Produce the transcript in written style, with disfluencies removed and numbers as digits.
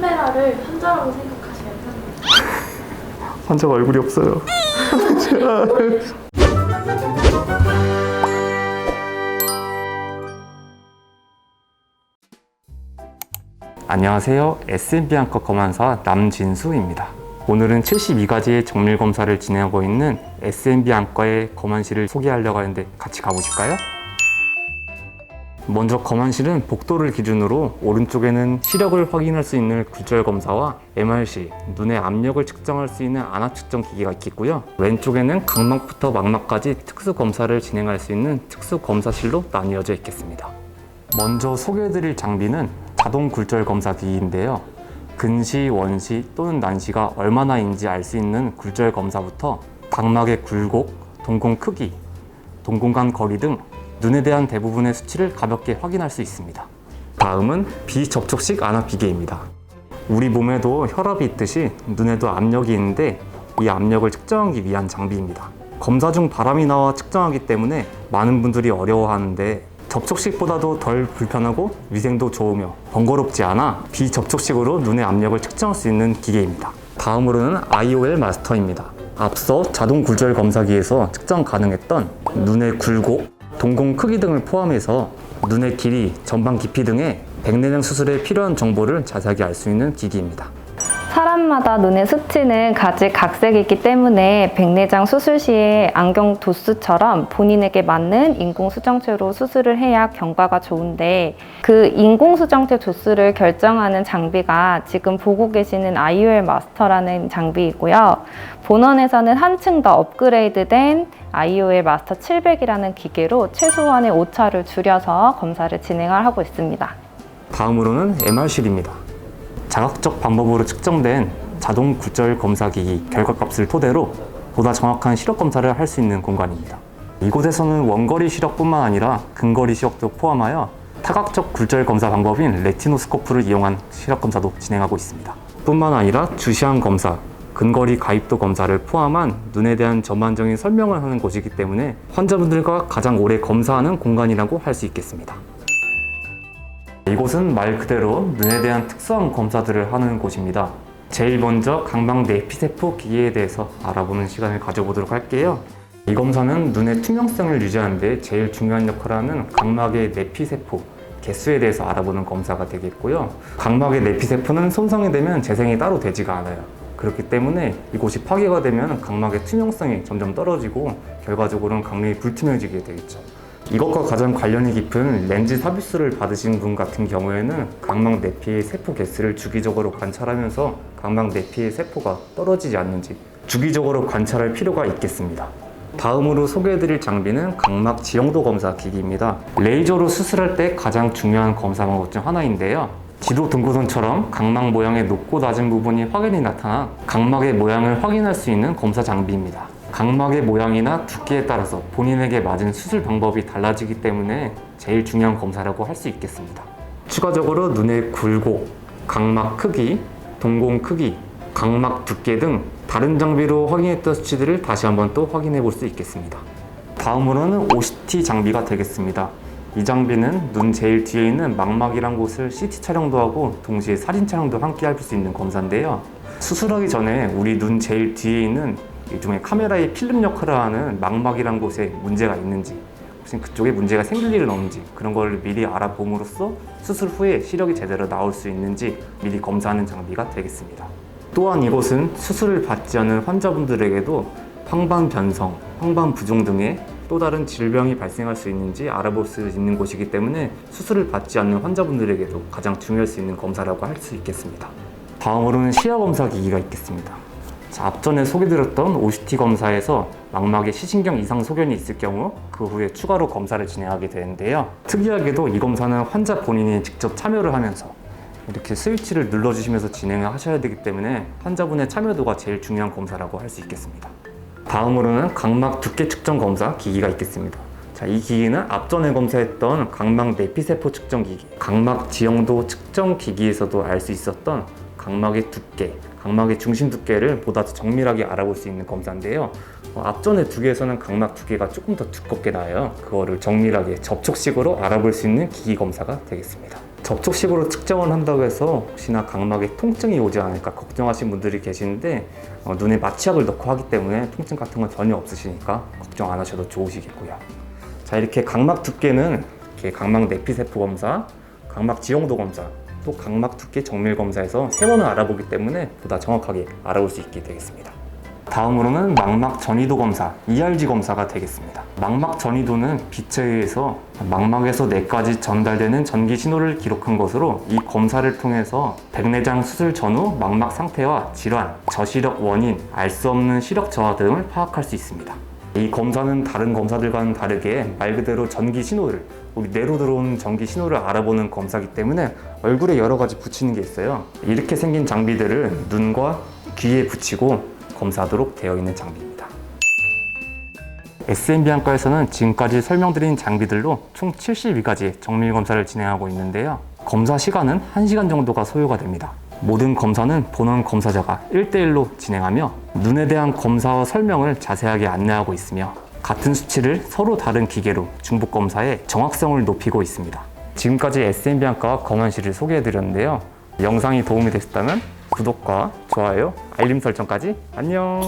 카메라를 환자라고 생각하셔야 합니다. 환자가 얼굴이 없어요. 안녕하세요. S&B 안과 검안사 남진수입니다. 오늘은 72가지의 정밀 검사를 진행하고 있는 S&B 안과의 검안실을 소개하려고 하는데 같이 가보실까요? 먼저 검안실은 복도를 기준으로 오른쪽에는 시력을 확인할 수 있는 굴절 검사와 MRC, 눈의 압력을 측정할 수 있는 안압 측정 기기가 있겠고요. 왼쪽에는 각막부터 망막까지 특수 검사를 진행할 수 있는 특수 검사실로 나뉘어져 있겠습니다. 먼저 소개해드릴 장비는 자동 굴절 검사 기기인데요. 근시, 원시 또는 난시가 얼마나인지 알 수 있는 굴절 검사부터 각막의 굴곡, 동공 크기, 동공 간 거리 등 눈에 대한 대부분의 수치를 가볍게 확인할 수 있습니다. 다음은 비접촉식 안압 기계입니다. 우리 몸에도 혈압이 있듯이 눈에도 압력이 있는데 이 압력을 측정하기 위한 장비입니다. 검사 중 바람이 나와 측정하기 때문에 많은 분들이 어려워하는데 접촉식보다도 덜 불편하고 위생도 좋으며 번거롭지 않아 비접촉식으로 눈의 압력을 측정할 수 있는 기계입니다. 다음으로는 IOL 마스터입니다. 앞서 자동 굴절 검사기에서 측정 가능했던 눈의 굴곡, 동공 크기 등을 포함해서 눈의 길이, 전방 깊이 등의 백내장 수술에 필요한 정보를 자세하게 알 수 있는 기기입니다. 사람마다 눈의 수치는 각색이기 때문에 백내장 수술 시에 안경 도수처럼 본인에게 맞는 인공수정체로 수술을 해야 경과가 좋은데 그 인공수정체 도수를 결정하는 장비가 지금 보고 계시는 IOL 마스터라는 장비이고요. 본원에서는 한층 더 업그레이드된 IOL 마스터 700이라는 기계로 최소한의 오차를 줄여서 검사를 진행을 하고 있습니다. 다음으로는 MR실입니다. 자각적 방법으로 측정된 자동 굴절 검사기기 결과값을 토대로 보다 정확한 시력 검사를 할 수 있는 공간입니다. 이곳에서는 원거리 시력뿐만 아니라 근거리 시력도 포함하여 타각적 굴절 검사 방법인 레티노스코프를 이용한 시력 검사도 진행하고 있습니다. 뿐만 아니라 주시한 검사, 근거리 가입도 검사를 포함한 눈에 대한 전반적인 설명을 하는 곳이기 때문에 환자분들과 가장 오래 검사하는 공간이라고 할 수 있겠습니다. 이곳은 말 그대로 눈에 대한 특수한 검사들을 하는 곳입니다. 제일 먼저 각막 내피세포 기계에 대해서 알아보는 시간을 가져보도록 할게요. 이 검사는 눈의 투명성을 유지하는 데 제일 중요한 역할을 하는 각막의 내피세포 개수에 대해서 알아보는 검사가 되겠고요. 각막의 내피세포는 손상이 되면 재생이 따로 되지가 않아요. 그렇기 때문에 이곳이 파괴가 되면 각막의 투명성이 점점 떨어지고 결과적으로는 각막이 불투명해지게 되겠죠. 이것과 가장 관련이 깊은 렌즈 삽입술을 받으신 분 같은 경우에는 각막 내피의 세포 개수를 주기적으로 관찰하면서 각막 내피의 세포가 떨어지지 않는지 주기적으로 관찰할 필요가 있겠습니다. 다음으로 소개해드릴 장비는 각막 지형도 검사 기기입니다. 레이저로 수술할 때 가장 중요한 검사 방법 중 하나인데요. 지도 등고선처럼 각막 모양의 높고 낮은 부분이 확연히 나타나 각막의 모양을 확인할 수 있는 검사 장비입니다. 각막의 모양이나 두께에 따라서 본인에게 맞은 수술 방법이 달라지기 때문에 제일 중요한 검사라고 할 수 있겠습니다. 추가적으로 눈의 굴곡, 각막 크기, 동공 크기, 각막 두께 등 다른 장비로 확인했던 수치들을 다시 한번 또 확인해 볼 수 있겠습니다. 다음으로는 OCT 장비가 되겠습니다. 이 장비는 눈 제일 뒤에 있는 망막이란 곳을 CT 촬영도 하고 동시에 사진 촬영도 함께 할 수 있는 검사인데요. 수술하기 전에 우리 눈 제일 뒤에 있는 일종의 카메라의 필름 역할을 하는 망막이란 곳에 문제가 있는지 혹시 그쪽에 문제가 생길 일은 없는지 그런 걸 미리 알아봄으로써 수술 후에 시력이 제대로 나올 수 있는지 미리 검사하는 장비가 되겠습니다. 또한 이곳은 수술을 받지 않은 환자분들에게도 황반 변성, 황반 부종 등의 또 다른 질병이 발생할 수 있는지 알아볼 수 있는 곳이기 때문에 수술을 받지 않는 환자분들에게도 가장 중요할 수 있는 검사라고 할 수 있겠습니다. 다음으로는 시야 검사 기기가 있겠습니다. 앞전에 소개드렸던 OCT 검사에서 망막에 시신경 이상 소견이 있을 경우 그 후에 추가로 검사를 진행하게 되는데요. 특이하게도 이 검사는 환자 본인이 직접 참여를 하면서 이렇게 스위치를 눌러주시면서 진행을 하셔야 되기 때문에 환자분의 참여도가 제일 중요한 검사라고 할 수 있겠습니다. 다음으로는 각막 두께 측정 검사 기기가 있겠습니다. 이 기기는 앞전에 검사했던 각막 내피세포 측정 기기, 각막 지형도 측정 기기에서도 알 수 있었던 각막의 두께, 각막의 중심 두께를 보다 더 정밀하게 알아볼 수 있는 검사인데요. 앞전에 두 개에서는 각막 두께가 조금 더 두껍게 나와요. 그거를 정밀하게 접촉식으로 알아볼 수 있는 기기 검사가 되겠습니다. 접촉식으로 측정을 한다고 해서 혹시나 각막에 통증이 오지 않을까 걱정하시는 분들이 계시는데 눈에 마취약을 넣고 하기 때문에 통증 같은 건 전혀 없으시니까 걱정 안 하셔도 좋으시겠고요. 자, 이렇게 각막 두께는 이렇게 각막 내피세포 검사, 각막 지형도 검사, 또 각막 두께 정밀 검사에서 3번을 알아보기 때문에 보다 정확하게 알아볼 수 있게 되겠습니다. 다음으로는 망막 전이도 검사, ERG 검사가 되겠습니다. 망막 전이도는 빛에 의해서 망막에서 뇌까지 전달되는 전기 신호를 기록한 것으로 이 검사를 통해서 백내장 수술 전후 망막 상태와 질환, 저시력 원인, 알 수 없는 시력 저하 등을 파악할 수 있습니다. 이 검사는 다른 검사들과는 다르게 말 그대로 전기 신호를, 우리 뇌로 들어오는 전기 신호를 알아보는 검사이기 때문에 얼굴에 여러 가지 붙이는 게 있어요. 이렇게 생긴 장비들을 눈과 귀에 붙이고 검사하도록 되어 있는 장비입니다. SMB 안과에서는 지금까지 설명드린 장비들로 총 72가지 정밀 검사를 진행하고 있는데요. 검사 시간은 1시간 정도가 소요가 됩니다. 모든 검사는 본원 검사자가 1대1로 진행하며 눈에 대한 검사와 설명을 자세하게 안내하고 있으며 같은 수치를 서로 다른 기계로 중복 검사해 정확성을 높이고 있습니다. 지금까지 SMB 안과와 검안실을 소개해드렸는데요. 영상이 도움이 되셨다면 구독과 좋아요, 알림 설정까지 안녕!